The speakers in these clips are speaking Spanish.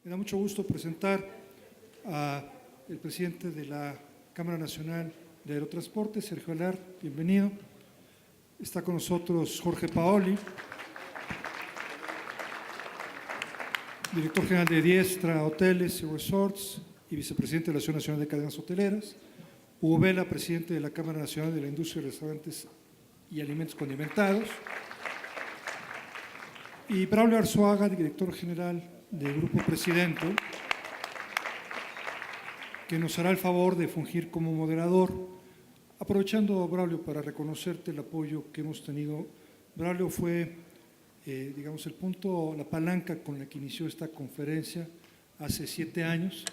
Me da mucho gusto presentar al presidente de la Cámara Nacional de Aerotransporte, Sergio Alar, bienvenido. Está con nosotros Jorge Paoli, director general de Diestra Hoteles y Resorts y vicepresidente de la Asociación Nacional de Cadenas Hoteleras. Hugo Vela, presidente de la Cámara Nacional de la Industria de Restaurantes y Alimentos Condimentados. Y Braulio Arzuaga, director general del Grupo Presidente, que nos hará el favor de fungir como moderador. Aprovechando, Braulio, para reconocerte el apoyo que hemos tenido. Braulio fue, digamos, el punto, la palanca con la que inició esta conferencia hace 7 años.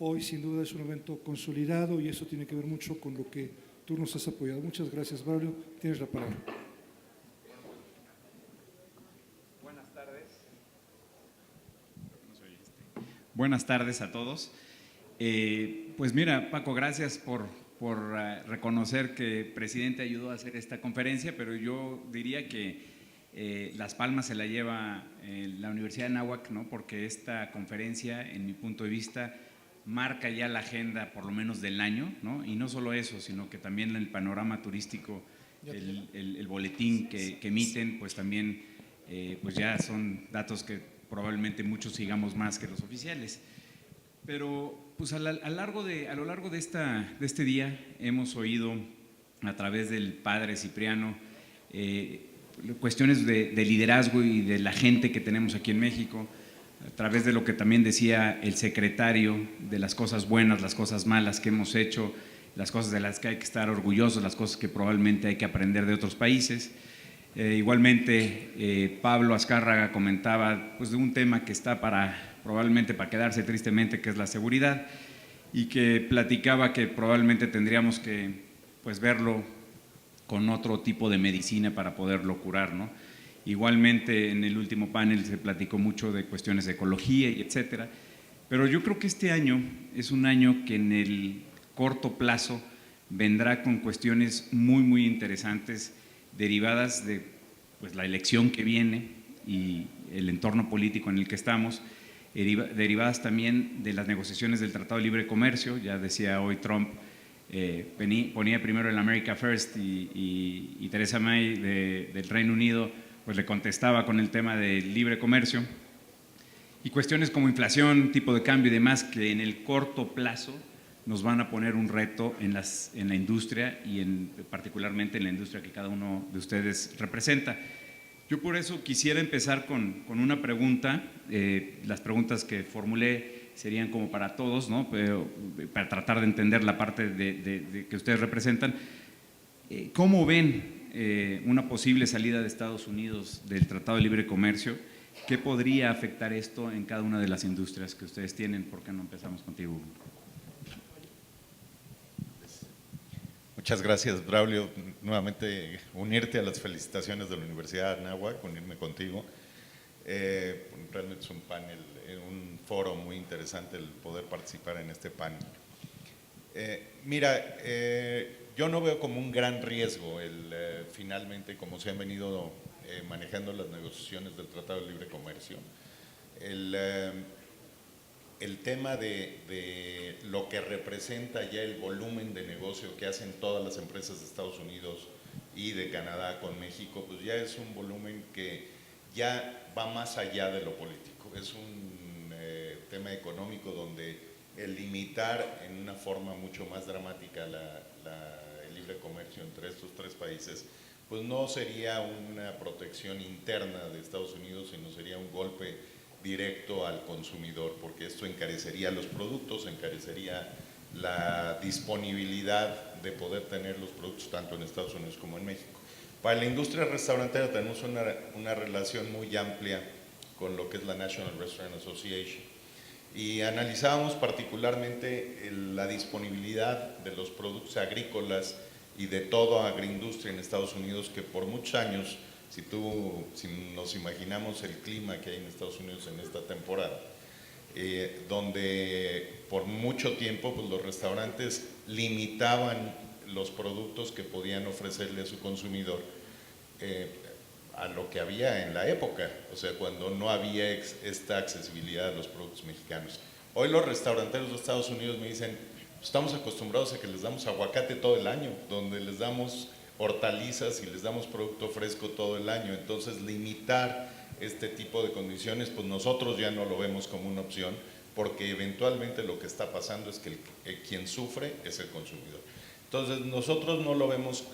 Hoy, sin duda, es un evento consolidado y eso tiene que ver mucho con lo que tú nos has apoyado. Muchas gracias, Braulio. Tienes la palabra. Buenas tardes a todos. Pues mira, Paco, gracias por reconocer que el presidente ayudó a hacer esta conferencia, pero yo diría que las palmas se la lleva la Universidad de Anáhuac, ¿no? Porque esta conferencia, en mi punto de vista, marca ya la agenda por lo menos del año, ¿no? Y no solo eso, sino que también el panorama turístico, el boletín que emiten, pues también pues ya son datos que probablemente muchos sigamos más que los oficiales. Pero pues a lo largo de este día hemos oído a través del padre Cipriano cuestiones de liderazgo y de la gente que tenemos aquí en México, a través de lo que también decía el secretario, de las cosas buenas, las cosas malas que hemos hecho, las cosas de las que hay que estar orgullosos, las cosas que probablemente hay que aprender de otros países. Igualmente, Pablo Azcárraga comentaba pues, de un tema que está probablemente para quedarse tristemente, que es la seguridad, y que platicaba que probablemente tendríamos que pues, verlo con otro tipo de medicina para poderlo curar, ¿no? Igualmente, en el último panel se platicó mucho de cuestiones de ecología y etcétera, pero yo creo que este año es un año que en el corto plazo vendrá con cuestiones muy, muy interesantes derivadas de pues, la elección que viene y el entorno político en el que estamos, derivadas también de las negociaciones del Tratado de Libre Comercio. Ya decía hoy Trump, ponía primero el America First y Theresa May del Reino Unido pues le contestaba con el tema del libre comercio, y cuestiones como inflación, tipo de cambio y demás que en el corto plazo nos van a poner un reto en la industria y particularmente en la industria que cada uno de ustedes representa. Yo por eso quisiera empezar con una pregunta. Las preguntas que formulé serían como para todos, ¿no? Pero para tratar de entender la parte de que ustedes representan. ¿Cómo ven una posible salida de Estados Unidos del Tratado de Libre Comercio? ¿Qué podría afectar esto en cada una de las industrias que ustedes tienen? ¿Por qué no empezamos contigo? Muchas gracias, Braulio. Nuevamente, unirte a las felicitaciones de la Universidad de Anáhuac, unirme contigo. Realmente es un panel, un foro muy interesante el poder participar en este panel. Mira, yo no veo como un gran riesgo finalmente, como se han venido manejando las negociaciones del Tratado de Libre Comercio, el tema de lo que representa ya el volumen de negocio que hacen todas las empresas de Estados Unidos y de Canadá con México, pues ya es un volumen que ya va más allá de lo político. Es un tema económico donde el limitar en una forma mucho más dramática el libre comercio entre estos 3 países, pues no sería una protección interna de Estados Unidos, sino sería un golpe directo al consumidor, porque esto encarecería los productos, encarecería la disponibilidad de poder tener los productos tanto en Estados Unidos como en México. Para la industria restaurantera tenemos una relación muy amplia con lo que es la National Restaurant Association y analizábamos particularmente la disponibilidad de los productos agrícolas y de toda agroindustria en Estados Unidos, que por muchos años, si nos imaginamos el clima que hay en Estados Unidos en esta temporada, donde por mucho tiempo pues, los restaurantes limitaban los productos que podían ofrecerle a su consumidor a lo que había en la época, o sea, cuando no había esta accesibilidad a los productos mexicanos. Hoy los restauranteros de Estados Unidos me dicen, estamos acostumbrados a que les damos aguacate todo el año, donde les damos hortalizas y les damos producto fresco todo el año, entonces limitar este tipo de condiciones, pues nosotros ya no lo vemos como una opción, porque eventualmente lo que está pasando es que quien sufre es el consumidor. Entonces nosotros no lo vemos,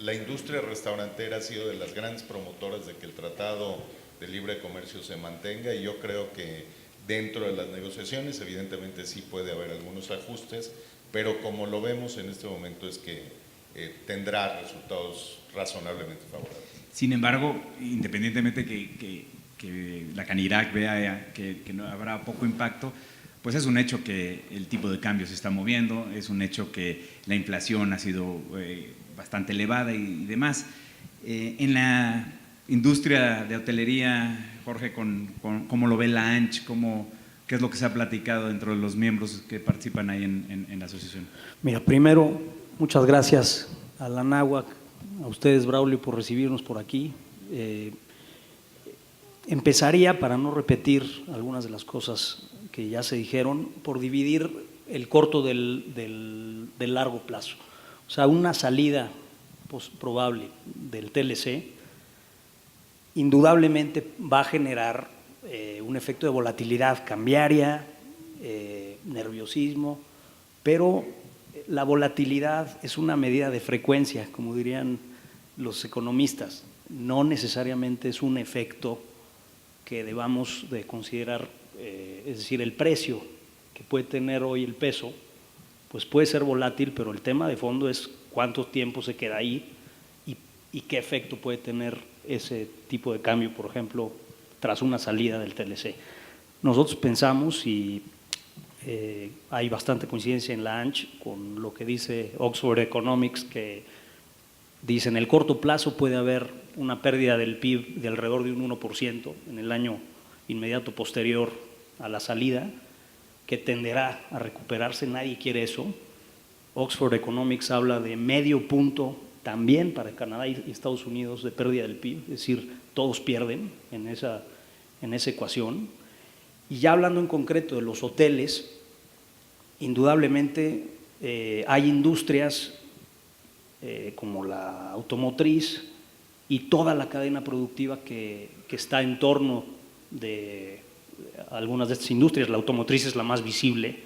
la industria restaurantera ha sido de las grandes promotoras de que el Tratado de Libre Comercio se mantenga, y yo creo que dentro de las negociaciones evidentemente sí puede haber algunos ajustes, pero como lo vemos en este momento es que tendrá resultados razonablemente favorables. Sin embargo, independientemente que la Canirac vea que no habrá poco impacto, pues es un hecho que el tipo de cambio se está moviendo, es un hecho que la inflación ha sido bastante elevada y demás. En la industria de hotelería, Jorge, ¿cómo lo ve la ANCH? ¿Qué es lo que se ha platicado dentro de los miembros que participan ahí en la asociación? Mira, primero, muchas gracias a la Anáhuac, a ustedes, Braulio, por recibirnos por aquí. Empezaría, para no repetir algunas de las cosas que ya se dijeron, por dividir el corto del largo plazo. O sea, una salida probable del TLC indudablemente va a generar un efecto de volatilidad cambiaria, nerviosismo, pero la volatilidad es una medida de frecuencia, como dirían los economistas, no necesariamente es un efecto que debamos de considerar, es decir, el precio que puede tener hoy el peso, pues puede ser volátil, pero el tema de fondo es cuánto tiempo se queda ahí y qué efecto puede tener ese tipo de cambio, por ejemplo, tras una salida del TLC. Nosotros pensamos, y hay bastante coincidencia en la ANCH con lo que dice Oxford Economics, que dice en el corto plazo puede haber una pérdida del PIB de alrededor de un 1% en el año inmediato posterior a la salida, que tenderá a recuperarse. Nadie quiere eso. Oxford Economics habla de medio punto también para Canadá y Estados Unidos de pérdida del PIB, es decir, todos pierden en esa ecuación. Y ya hablando en concreto de los hoteles, indudablemente hay industrias como la automotriz y toda la cadena productiva que está en torno de algunas de estas industrias. La automotriz es la más visible,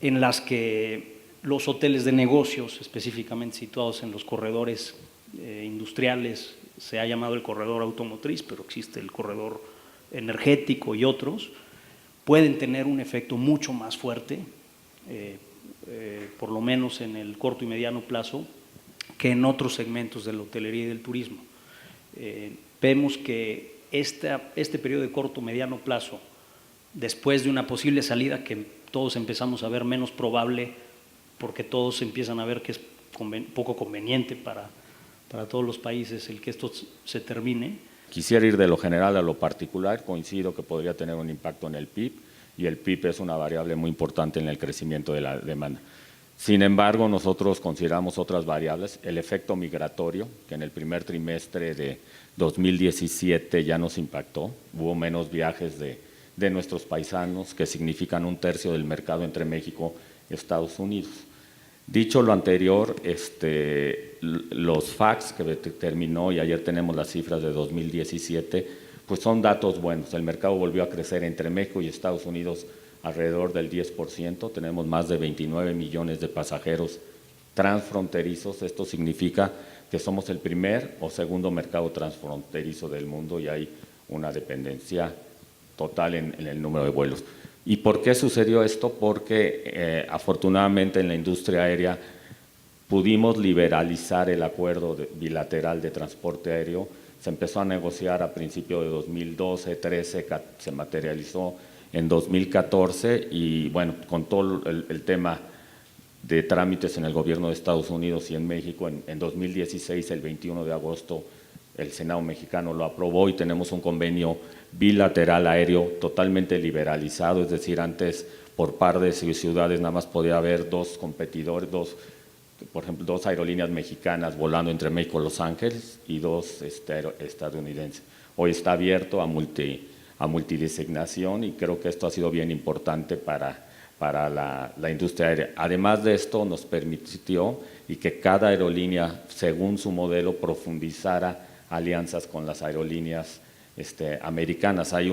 en las que los hoteles de negocios, específicamente situados en los corredores industriales, se ha llamado el corredor automotriz, pero existe el corredor energético y otros, pueden tener un efecto mucho más fuerte, por lo menos en el corto y mediano plazo, que en otros segmentos de la hotelería y del turismo. Vemos que este periodo de corto mediano plazo, después de una posible salida que todos empezamos a ver menos probable, porque todos empiezan a ver que es poco conveniente para todos los países el que esto se termine. Quisiera ir de lo general a lo particular. Coincido que podría tener un impacto en el PIB, y el PIB es una variable muy importante en el crecimiento de la demanda. Sin embargo, nosotros consideramos otras variables, el efecto migratorio, que en el primer trimestre de 2017 ya nos impactó, hubo menos viajes de nuestros paisanos, que significan 1/3 del mercado entre México y Estados Unidos. Dicho lo anterior, los FACTS que terminó, y ayer tenemos las cifras de 2017, pues son datos buenos. El mercado volvió a crecer entre México y Estados Unidos alrededor del 10%, tenemos más de 29 millones de pasajeros transfronterizos. Esto significa que somos el primer o segundo mercado transfronterizo del mundo, y hay una dependencia total en el número de vuelos. ¿Y por qué sucedió esto? Porque afortunadamente en la industria aérea pudimos liberalizar el acuerdo bilateral de transporte aéreo. Se empezó a negociar a principios de 2012, 2013, se materializó en 2014, y bueno, con todo el tema de trámites en el gobierno de Estados Unidos y en México, en 2016, el 21 de agosto, el Senado mexicano lo aprobó y tenemos un convenio bilateral aéreo totalmente liberalizado, es decir, antes por par de ciudades nada más podía haber dos competidores, dos por ejemplo, 2 aerolíneas mexicanas volando entre México y Los Ángeles y 2 estadounidenses. Hoy está abierto a multidesignación y creo que esto ha sido bien importante para la industria aérea. Además de esto, nos permitió y que cada aerolínea, según su modelo, profundizara alianzas con las aerolíneas americanas. Hay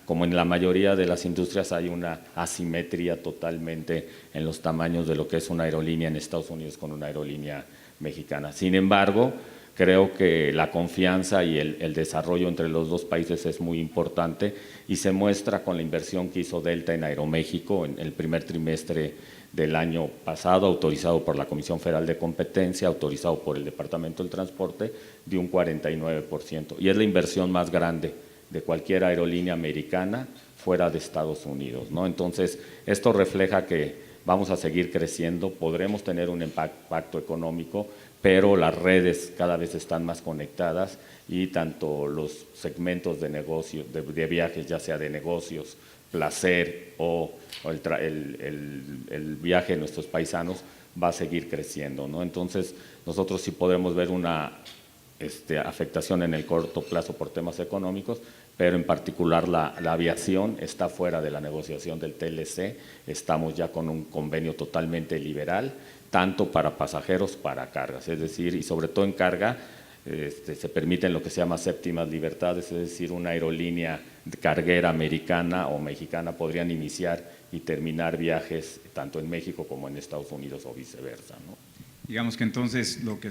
como en la mayoría de las industrias, hay una asimetría totalmente en los tamaños de lo que es una aerolínea en Estados Unidos con una aerolínea mexicana. Sin embargo, creo que la confianza y el desarrollo entre los dos países es muy importante y se muestra con la inversión que hizo Delta en Aeroméxico en el primer trimestre del año pasado, autorizado por la Comisión Federal de Competencia, autorizado por el Departamento del Transporte, de un 49%. Y es la inversión más grande de cualquier aerolínea americana fuera de Estados Unidos, ¿no? Entonces, esto refleja que vamos a seguir creciendo, podremos tener un impacto económico, pero las redes cada vez están más conectadas y tanto los segmentos de negocio, de viajes, ya sea de negocios, placer o el viaje de nuestros paisanos, va a seguir creciendo, ¿no? Entonces, nosotros sí podemos ver una afectación en el corto plazo por temas económicos, pero en particular la aviación está fuera de la negociación del TLC, estamos ya con un convenio totalmente liberal, tanto para pasajeros, para cargas, es decir, y sobre todo en carga, se permiten lo que se llama séptimas libertades, es decir, una aerolínea carguera americana o mexicana podrían iniciar y terminar viajes tanto en México como en Estados Unidos o viceversa, ¿no? Digamos que entonces lo que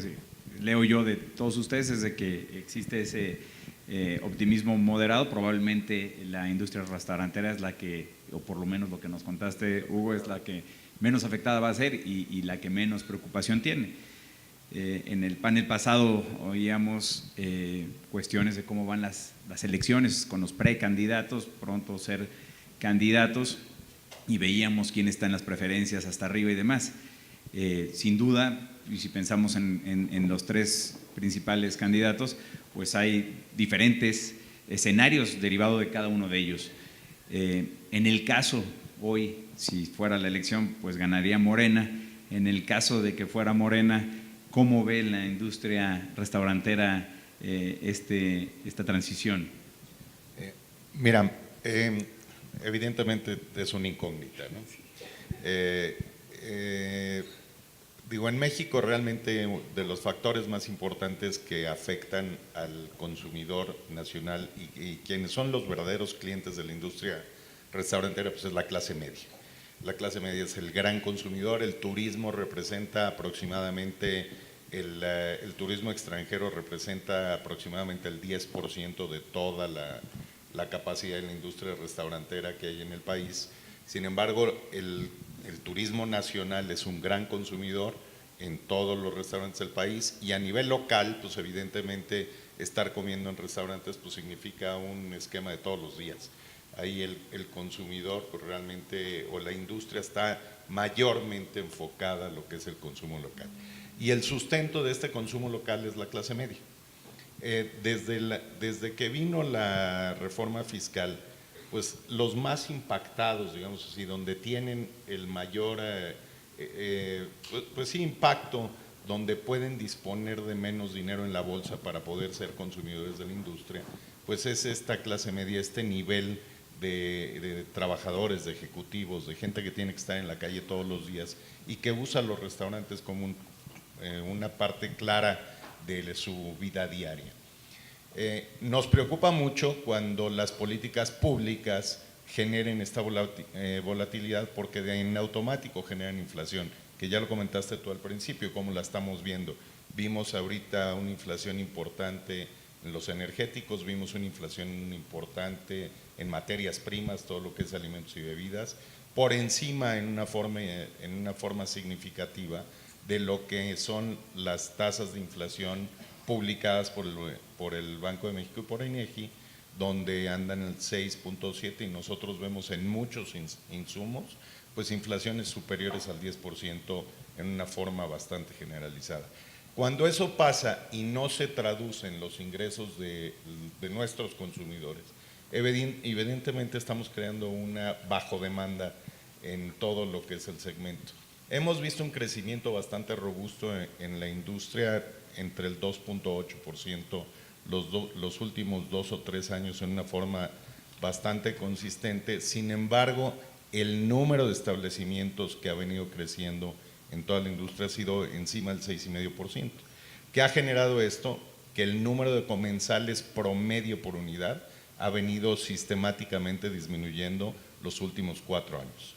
leo yo de todos ustedes es de que existe ese optimismo moderado, probablemente la industria restaurantera es la que, o por lo menos lo que nos contaste, Hugo, es la que menos afectada va a ser y la que menos preocupación tiene. En el panel pasado oíamos cuestiones de cómo van las elecciones con los precandidatos, pronto ser candidatos, y veíamos quién está en las preferencias hasta arriba y demás. Sin duda, y si pensamos en los 3 principales candidatos, pues hay diferentes escenarios derivados de cada uno de ellos. En el caso, hoy, si fuera la elección, pues ganaría Morena. En el caso de que fuera Morena, ¿cómo ve la industria restaurantera esta transición? Mira, evidentemente es una incógnita, ¿no? Digo, en México realmente de los factores más importantes que afectan al consumidor nacional y quienes son los verdaderos clientes de la industria restaurantera, pues es la clase media. La clase media es el gran consumidor, el turismo representa aproximadamente, el turismo extranjero representa aproximadamente el 10% de toda la capacidad de la industria restaurantera que hay en el país. Sin embargo, el turismo nacional es un gran consumidor en todos los restaurantes del país y a nivel local, pues evidentemente estar comiendo en restaurantes pues significa un esquema de todos los días. Ahí el consumidor pues realmente, o la industria está mayormente enfocada a lo que es el consumo local. Y el sustento de este consumo local es la clase media. Desde que vino la reforma fiscal, pues los más impactados, digamos así, donde tienen el mayor pues sí, impacto, donde pueden disponer de menos dinero en la bolsa para poder ser consumidores de la industria, pues es esta clase media, este nivel de trabajadores, de ejecutivos, de gente que tiene que estar en la calle todos los días y que usa los restaurantes como una parte clara de su vida diaria. Nos preocupa mucho cuando las políticas públicas generen esta volatilidad porque en automático generan inflación, que ya lo comentaste tú al principio, cómo la estamos viendo. Vimos ahorita una inflación importante en los energéticos, vimos una inflación importante en materias primas, todo lo que es alimentos y bebidas, por encima en una forma significativa de lo que son las tasas de inflación publicadas por el Banco de México y por INEGI, donde andan el 6.7 y nosotros vemos en muchos insumos pues inflaciones superiores al 10% en una forma bastante generalizada. Cuando eso pasa y no se traduce en los ingresos de nuestros consumidores, evidentemente estamos creando una bajo demanda en todo lo que es el segmento. Hemos visto un crecimiento bastante robusto en la industria entre el 2.8% los últimos 2 o 3 años en una forma bastante consistente. Sin embargo, el número de establecimientos que ha venido creciendo en toda la industria ha sido encima del 6,5%. ¿Qué ha generado esto? Que el número de comensales promedio por unidad ha venido sistemáticamente disminuyendo los últimos 4 años.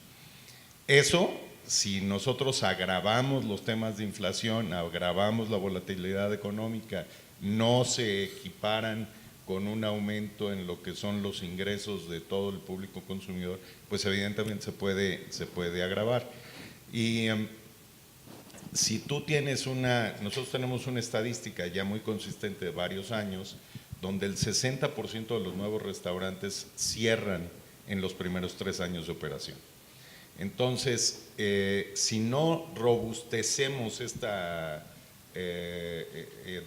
Eso, si nosotros agravamos los temas de inflación, agravamos la volatilidad económica, no se equiparan con un aumento en lo que son los ingresos de todo el público consumidor, pues evidentemente se puede agravar. Y si tú tienes nosotros tenemos una estadística ya muy consistente de varios años, donde el 60% de los nuevos restaurantes cierran en los primeros 3 años de operación. Entonces, si no robustecemos esta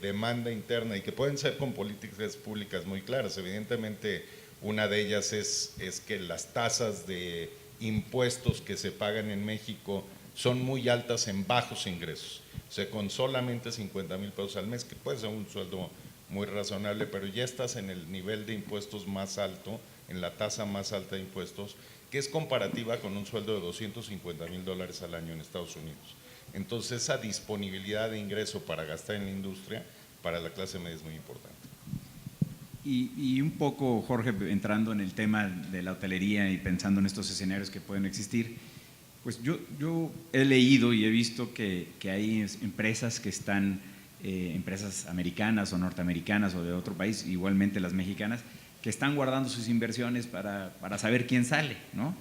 demanda interna, y que pueden ser con políticas públicas muy claras, evidentemente una de ellas es que las tasas de impuestos que se pagan en México son muy altas en bajos ingresos, o sea, con solamente 50,000 pesos al mes, que puede ser un sueldo muy razonable, pero ya estás en el nivel de impuestos más alto, en la tasa más alta de impuestos, que es comparativa con un sueldo de $250,000 al año en Estados Unidos. Entonces, esa disponibilidad de ingreso para gastar en la industria, para la clase media es muy importante. Y un poco, Jorge, entrando en el tema de la hotelería y pensando en estos escenarios que pueden existir, pues yo he leído y he visto que hay empresas que están, empresas americanas o norteamericanas o de otro país, igualmente las mexicanas, que están guardando sus inversiones para saber quién sale, ¿no?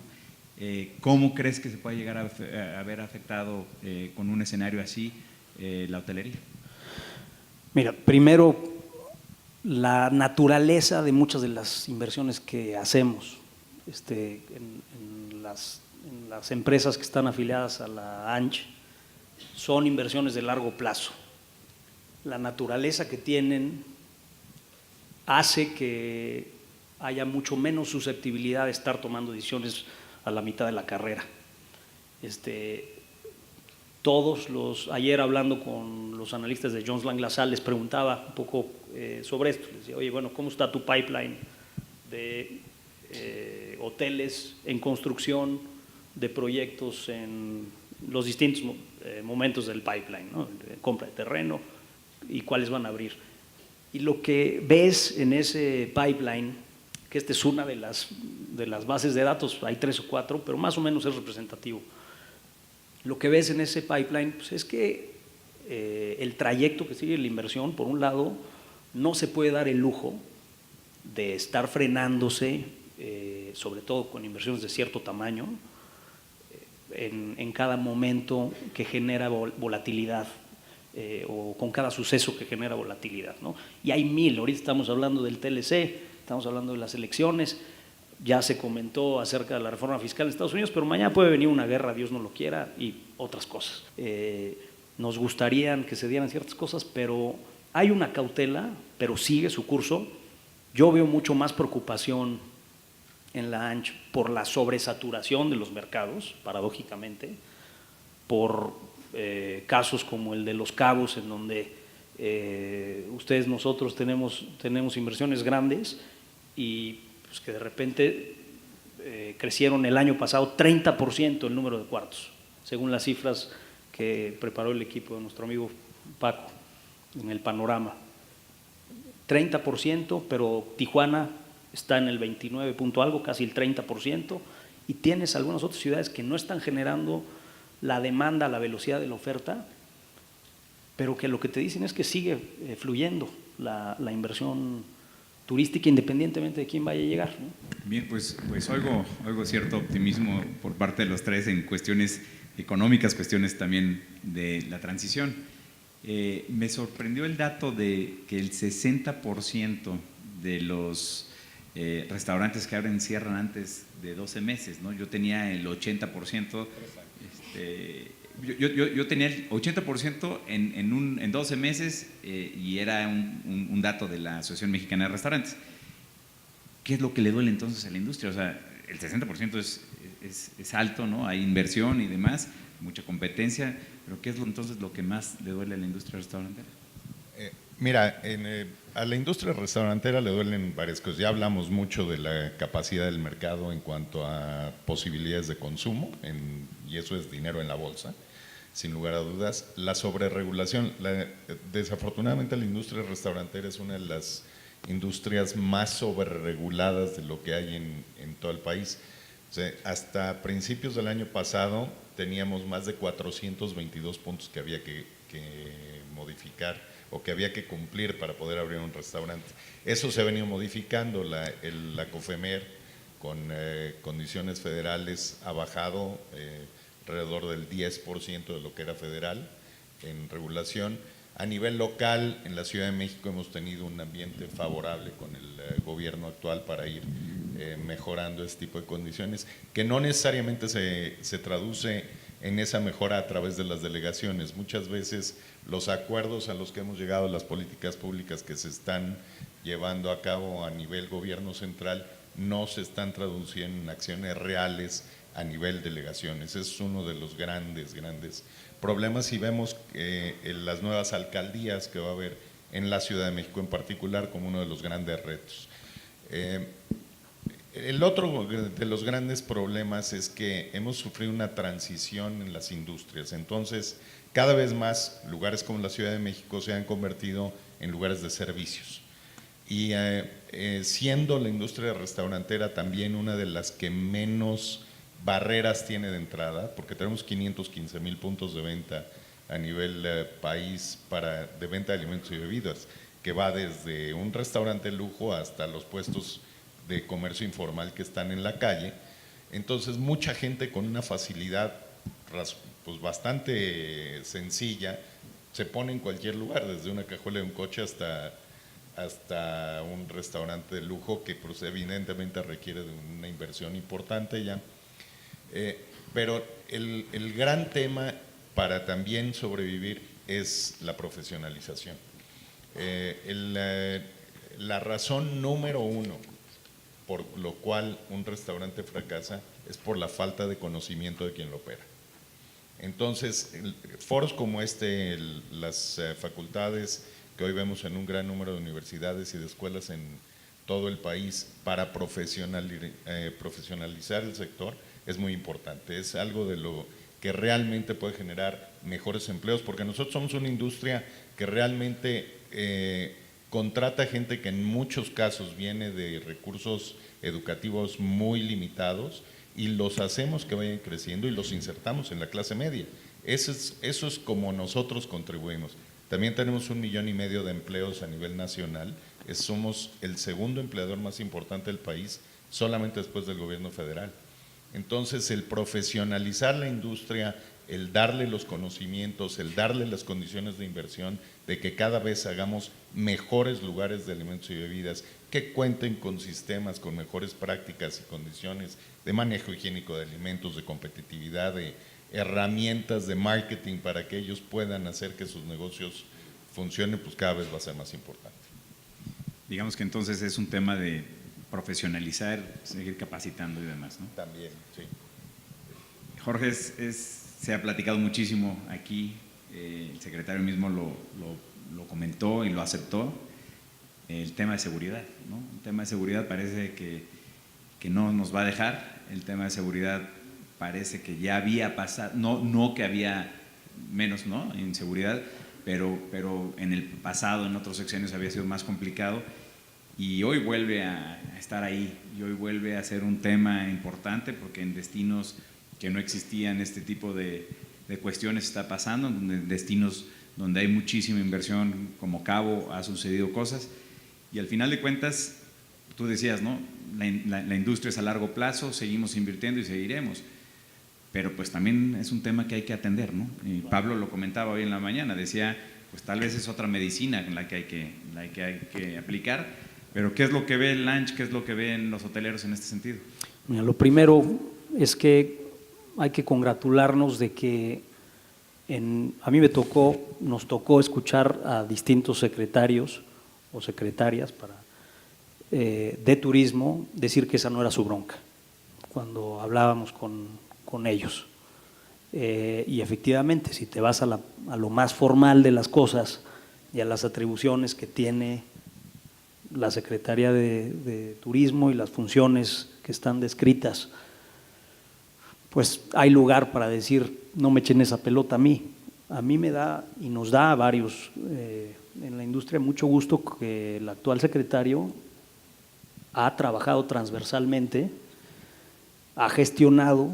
¿Cómo crees que se puede llegar a ver afectado con un escenario así la hotelería? Mira, primero, la naturaleza de muchas de las inversiones que hacemos en las empresas que están afiliadas a la ANCH son inversiones de largo plazo. La naturaleza que tienen hace que haya mucho menos susceptibilidad de estar tomando decisiones a la mitad de la carrera. Ayer hablando con los analistas de Jones Lang LaSalle les preguntaba un poco sobre esto. Les decía, oye, bueno, ¿cómo está tu pipeline de hoteles en construcción, de proyectos en los distintos momentos del pipeline, ¿no? Compra de terreno y cuáles van a abrir? Y lo que ves en ese pipeline, que es una de las bases de datos, hay 3 o 4, pero más o menos es representativo. Lo que ves en ese pipeline pues es que el trayecto que sigue la inversión, por un lado, no se puede dar el lujo de estar frenándose, sobre todo con inversiones de cierto tamaño, en cada momento que genera volatilidad. O con cada suceso que genera volatilidad, ¿no? Y hay ahorita estamos hablando del TLC, estamos hablando de las elecciones, ya se comentó acerca de la reforma fiscal en Estados Unidos, pero mañana puede venir una guerra, Dios no lo quiera, y otras cosas. Nos gustaría que se dieran ciertas cosas, pero hay una cautela, pero sigue su curso. Yo veo mucho más preocupación en la ANCH por la sobresaturación de los mercados, paradójicamente, por casos como el de Los Cabos, en donde nosotros tenemos inversiones grandes y pues, que de repente crecieron el año pasado 30% el número de cuartos, según las cifras que preparó el equipo de nuestro amigo Paco en el panorama. 30%, pero Tijuana está en el 29 punto algo, casi el 30%, y tienes algunas otras ciudades que no están generando la demanda, la velocidad de la oferta, pero que lo que te dicen es que sigue fluyendo la inversión turística independientemente de quién vaya a llegar, ¿no? Bien, pues oigo cierto optimismo por parte de los tres en cuestiones económicas, cuestiones también de la transición. Me sorprendió el dato de que el 60% de los restaurantes que abren cierran antes de 12 meses, ¿no? Yo tenía el 80%. Yo tenía el 80% en 12 meses y era un dato de la Asociación Mexicana de Restaurantes. ¿Qué es lo que le duele entonces a la industria? O sea, el 60% es alto, ¿no? Hay inversión y demás, mucha competencia, pero ¿qué es entonces lo que más le duele a la industria restaurantera? Mira, a la industria restaurantera le duelen varias cosas. Ya hablamos mucho de la capacidad del mercado en cuanto a posibilidades de consumo, y eso es dinero en la bolsa, sin lugar a dudas. La sobreregulación, desafortunadamente la industria restaurantera es una de las industrias más sobrereguladas de lo que hay en todo el país. O sea, hasta principios del año pasado teníamos más de 422 puntos que había que modificar o que había que cumplir para poder abrir un restaurante. Eso se ha venido modificando, la COFEMER con condiciones federales ha bajado alrededor del 10% de lo que era federal en regulación. A nivel local, en la Ciudad de México hemos tenido un ambiente favorable con el gobierno actual para ir mejorando este tipo de condiciones, que no necesariamente se traduce en esa mejora a través de las delegaciones. Muchas veces los acuerdos a los que hemos llegado, las políticas públicas que se están llevando a cabo a nivel gobierno central, no se están traduciendo en acciones reales a nivel delegaciones. Ese es uno de los grandes problemas, y vemos las nuevas alcaldías que va a haber en la Ciudad de México en particular como uno de los grandes retos. El otro de los grandes problemas es que hemos sufrido una transición en las industrias. Entonces, cada vez más lugares como la Ciudad de México se han convertido en lugares de servicios. Y siendo la industria restaurantera también una de las que menos barreras tiene de entrada, porque tenemos 515,000 puntos de venta a nivel país de venta de alimentos y bebidas, que va desde un restaurante de lujo hasta los puestos de comercio informal que están en la calle. Entonces, mucha gente con una facilidad pues bastante sencilla se pone en cualquier lugar, desde una cajuela de un coche hasta un restaurante de lujo que pues evidentemente requiere de una inversión importante ya. Pero el gran tema para también sobrevivir es la profesionalización. La razón número uno por lo cual un restaurante fracasa es por la falta de conocimiento de quien lo opera. Entonces, foros como las facultades que hoy vemos en un gran número de universidades y de escuelas en todo el país para profesionalizar el sector es muy importante. Es algo de lo que realmente puede generar mejores empleos, porque nosotros somos una industria que realmente contrata gente que en muchos casos viene de recursos educativos muy limitados y los hacemos que vayan creciendo y los insertamos en la clase media. Eso es como nosotros contribuimos. También tenemos 1,5 millones de empleos a nivel nacional. Somos el segundo empleador más importante del país, solamente después del gobierno federal. Entonces, el profesionalizar la industria, el darle los conocimientos, el darle las condiciones de inversión, de que cada vez hagamos mejores lugares de alimentos y bebidas, que cuenten con sistemas, con mejores prácticas y condiciones de manejo higiénico de alimentos, de competitividad, de herramientas de marketing para que ellos puedan hacer que sus negocios funcionen, pues cada vez va a ser más importante. Digamos que entonces es un tema de profesionalizar, seguir capacitando y demás, ¿no? También, sí. Jorge, se ha platicado muchísimo aquí, el secretario mismo lo comentó y lo aceptó, el tema de seguridad, ¿no? El tema de seguridad parece que no nos va a dejar, el tema de seguridad parece que ya había pasado, no que había menos, ¿no?, inseguridad, pero en el pasado, en otros sexenios había sido más complicado, y hoy vuelve a estar ahí, y hoy vuelve a ser un tema importante, porque en destinos que no existían este tipo de cuestiones está pasando, en destinos donde hay muchísima inversión como Cabo ha sucedido cosas, y al final de cuentas, tú decías, ¿no?, la industria es a largo plazo, seguimos invirtiendo y seguiremos, pero pues también es un tema que hay que atender, ¿no? Y Pablo lo comentaba hoy en la mañana, decía, pues tal vez es otra medicina en la que hay que aplicar, pero ¿qué es lo que ve el lunch, qué es lo que ven los hoteleros en este sentido? Mira, lo primero es que hay que congratularnos de que a mí nos tocó escuchar a distintos secretarios o secretarias de turismo decir que esa no era su bronca, cuando hablábamos con ellos. Y efectivamente, si te vas a lo más formal de las cosas y a las atribuciones que tiene la Secretaría de Turismo y las funciones que están descritas, pues hay lugar para decir, no me echen esa pelota a mí. A mí me da y nos da a varios en la industria mucho gusto que el actual secretario ha trabajado transversalmente, ha gestionado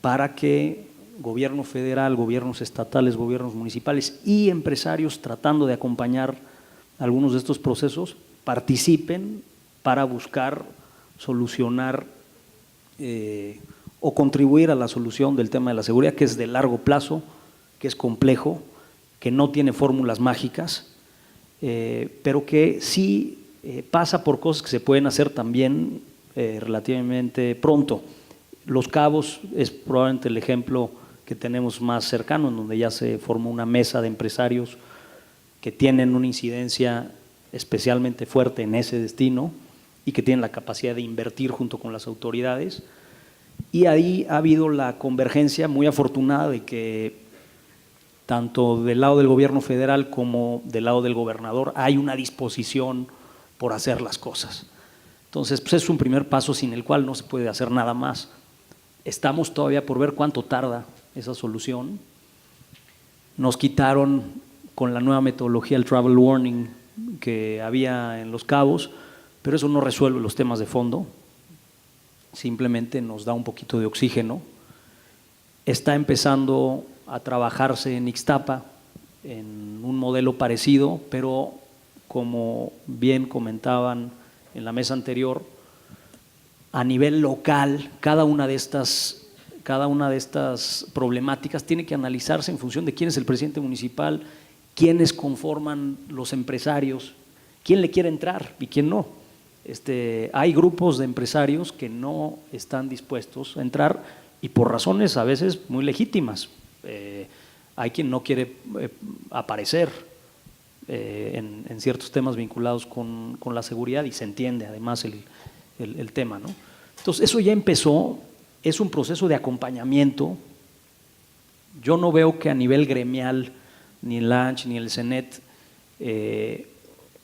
para que gobierno federal, gobiernos estatales, gobiernos municipales y empresarios, tratando de acompañar algunos de estos procesos, participen para buscar solucionar o contribuir a la solución del tema de la seguridad, que es de largo plazo, que es complejo, que no tiene fórmulas mágicas, pero que sí pasa por cosas que se pueden hacer también relativamente pronto. Los Cabos es probablemente el ejemplo que tenemos más cercano, en donde ya se formó una mesa de empresarios que tienen una incidencia especialmente fuerte en ese destino y que tienen la capacidad de invertir junto con las autoridades. Y ahí ha habido la convergencia muy afortunada de que tanto del lado del gobierno federal como del lado del gobernador hay una disposición por hacer las cosas. Entonces, pues es un primer paso sin el cual no se puede hacer nada más. Estamos todavía por ver cuánto tarda esa solución. Nos quitaron con la nueva metodología el travel warning que había en Los Cabos, pero eso no resuelve los temas de fondo, simplemente nos da un poquito de oxígeno. Está empezando a trabajarse en Ixtapa en un modelo parecido, pero como bien comentaban en la mesa anterior, a nivel local, cada una de estas problemáticas tiene que analizarse en función de quién es el presidente municipal, quiénes conforman los empresarios, quién le quiere entrar y quién no. Hay grupos de empresarios que no están dispuestos a entrar y por razones a veces muy legítimas. Hay quien no quiere aparecer en ciertos temas vinculados con la seguridad y se entiende además el tema, ¿no? Entonces eso ya empezó, es un proceso de acompañamiento. Yo no veo que a nivel gremial ni el ANCH ni el CENET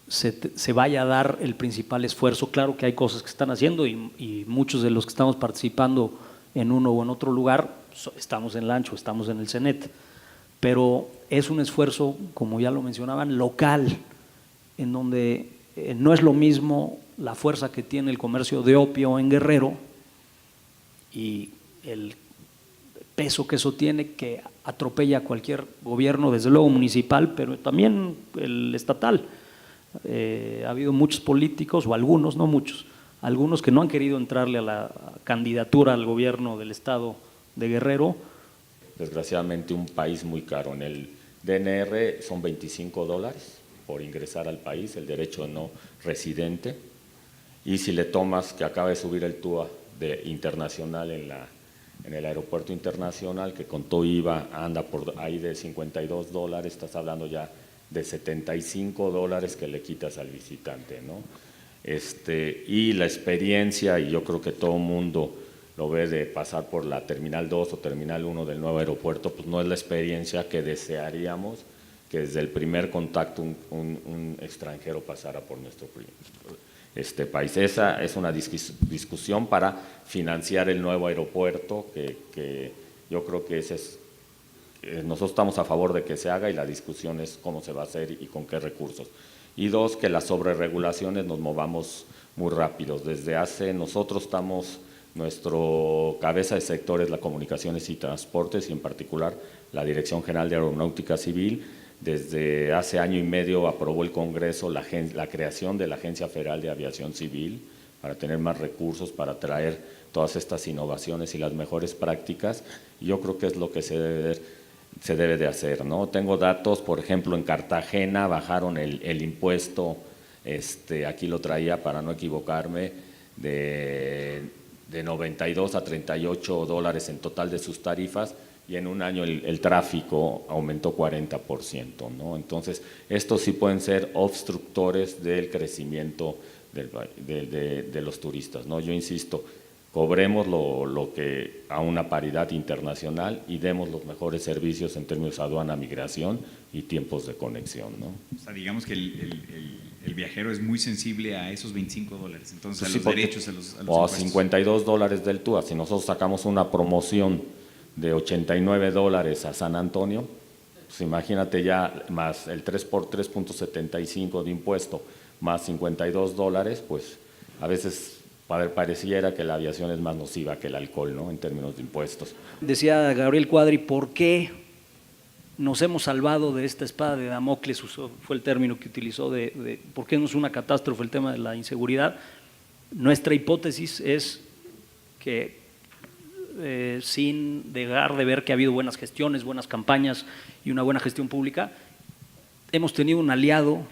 se vaya a dar el principal esfuerzo. Claro que hay cosas que se están haciendo y muchos de los que estamos participando en uno o en otro lugar estamos en el ANCH o estamos en el CENET, pero es un esfuerzo, como ya lo mencionaban, local, en donde no es lo mismo la fuerza que tiene el comercio de opio en Guerrero y el peso que eso tiene, que atropella a cualquier gobierno, desde luego municipal, pero también el estatal. Ha habido muchos políticos, o algunos, no muchos, algunos que no han querido entrarle a la candidatura al gobierno del estado de Guerrero. Desgraciadamente un país muy caro. En el DNR son $25 por ingresar al país, el derecho no residente, y si le tomas que acaba de subir el TUA internacional en el aeropuerto internacional, que con todo IVA anda por ahí de $52, estás hablando ya de $75 que le quitas al visitante, ¿no? Y la experiencia, y yo creo que todo el mundo lo ve, de pasar por la Terminal 2 o Terminal 1 del nuevo aeropuerto, pues no es la experiencia que desearíamos que desde el primer contacto un extranjero pasara por nuestro país. Esa es una discusión para financiar el nuevo aeropuerto, que yo creo que nosotros estamos a favor de que se haga, y la discusión es cómo se va a hacer y con qué recursos. Y dos, que las sobreregulaciones nos movamos muy rápidos. Nuestro cabeza de sector es la comunicaciones y transportes, y en particular la Dirección General de Aeronáutica Civil. Desde hace año y medio aprobó el Congreso la creación de la Agencia Federal de Aviación Civil para tener más recursos, para traer todas estas innovaciones y las mejores prácticas. Y yo creo que es lo que se debe de hacer, ¿no? Tengo datos, por ejemplo, en Cartagena bajaron el impuesto, aquí lo traía para no equivocarme, de 92 a $38 en total de sus tarifas, y en un año el tráfico aumentó 40%, ¿no? Entonces, estos sí pueden ser obstructores del crecimiento de los turistas, ¿no? Yo insisto, cobremos lo que a una paridad internacional y demos los mejores servicios en términos de aduana, migración y tiempos de conexión, ¿no? O sea, digamos que el viajero es muy sensible a esos $25, entonces Pues a sí, los porque- derechos, a los o a impuestos. $52 del TUA. Si nosotros sacamos una promoción de $89 a San Antonio, pues imagínate ya más el 3 por 3.75 de impuesto, más $52, pues a veces pareciera que la aviación es más nociva que el alcohol, ¿no? En términos de impuestos. Decía Gabriel Cuadri, ¿por qué nos hemos salvado de esta espada de Damocles? Fue el término que utilizó de por qué no es una catástrofe el tema de la inseguridad. Nuestra hipótesis es que sin dejar de ver que ha habido buenas gestiones, buenas campañas y una buena gestión pública, hemos tenido un aliado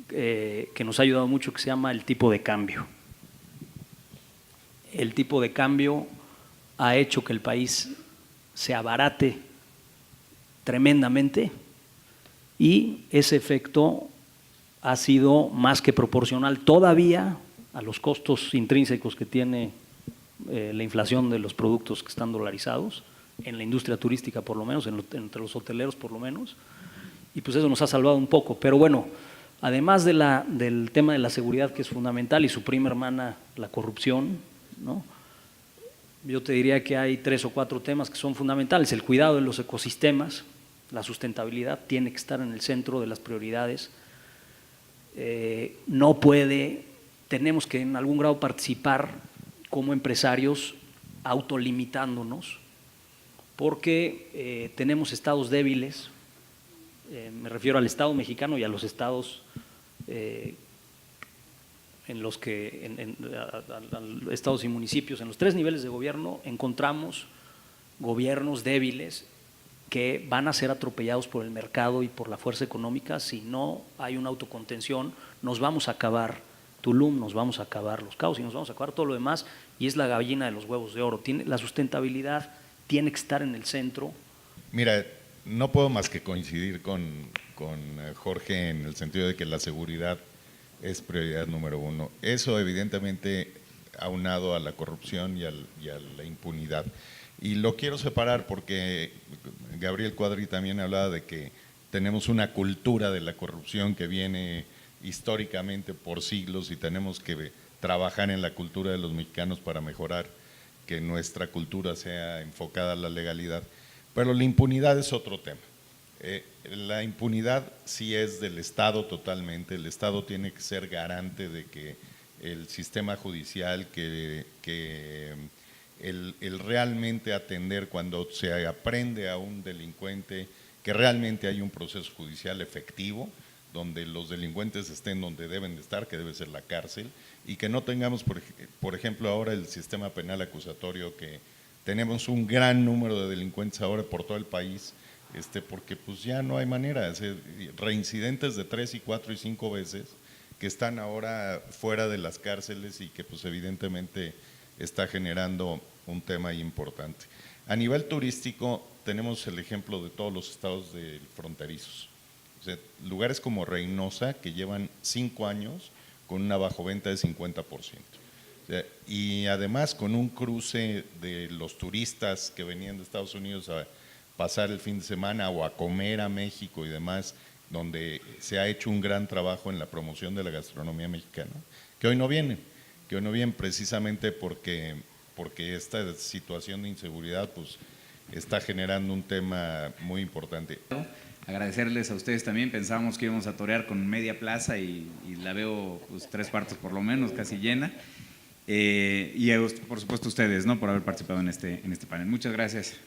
que nos ha ayudado mucho, que se llama el tipo de cambio. El tipo de cambio ha hecho que el país se abarate tremendamente y ese efecto ha sido más que proporcional todavía a los costos intrínsecos que tiene la inflación de los productos que están dolarizados, en la industria turística por lo menos, entre los hoteleros por lo menos, y pues eso nos ha salvado un poco. Pero bueno, además del tema de la seguridad, que es fundamental, y su prima hermana, la corrupción, ¿no? Yo te diría que hay 3 o 4 temas que son fundamentales. El cuidado de los ecosistemas, la sustentabilidad tiene que estar en el centro de las prioridades. Tenemos que en algún grado participar como empresarios autolimitándonos, porque tenemos estados débiles, me refiero al Estado mexicano y a los estados en los que, a estados y municipios, en los 3 niveles de gobierno, encontramos gobiernos débiles que van a ser atropellados por el mercado y por la fuerza económica. Si no hay una autocontención, nos vamos a acabar Tulum, nos vamos a acabar Los Cabos y nos vamos a acabar todo lo demás, y es la gallina de los huevos de oro. La sustentabilidad tiene que estar en el centro. Mira, no puedo más que coincidir con Jorge en el sentido de que la seguridad es prioridad número 1. Eso evidentemente aunado a la corrupción y a la impunidad. Y lo quiero separar porque Gabriel Cuadri también hablaba de que tenemos una cultura de la corrupción que viene históricamente por siglos y tenemos que trabajar en la cultura de los mexicanos para mejorar que nuestra cultura sea enfocada a la legalidad. Pero la impunidad es otro tema. La impunidad sí es del Estado totalmente. El Estado tiene que ser garante de que el sistema judicial, el realmente atender cuando se aprende a un delincuente, que realmente hay un proceso judicial efectivo, donde los delincuentes estén donde deben de estar, que debe ser la cárcel, y que no tengamos, por ejemplo, ahora el sistema penal acusatorio, que tenemos un gran número de delincuentes ahora por todo el país, porque pues ya no hay manera, reincidentes de 3 y 4 y 5 veces que están ahora fuera de las cárceles y que pues evidentemente está generando un tema importante. A nivel turístico tenemos el ejemplo de todos los estados fronterizos, o sea, lugares como Reynosa que llevan 5 años con una bajoventa de 50%. O sea, y además con un cruce de los turistas que venían de Estados Unidos a pasar el fin de semana o a comer a México y demás, donde se ha hecho un gran trabajo en la promoción de la gastronomía mexicana, que hoy no vienen precisamente porque esta situación de inseguridad pues está generando un tema muy importante. Agradecerles a ustedes también, pensábamos que íbamos a torear con media plaza y la veo pues 3/4 por lo menos, casi llena. Y por supuesto ustedes, ¿no?, por haber participado en este panel. Muchas gracias.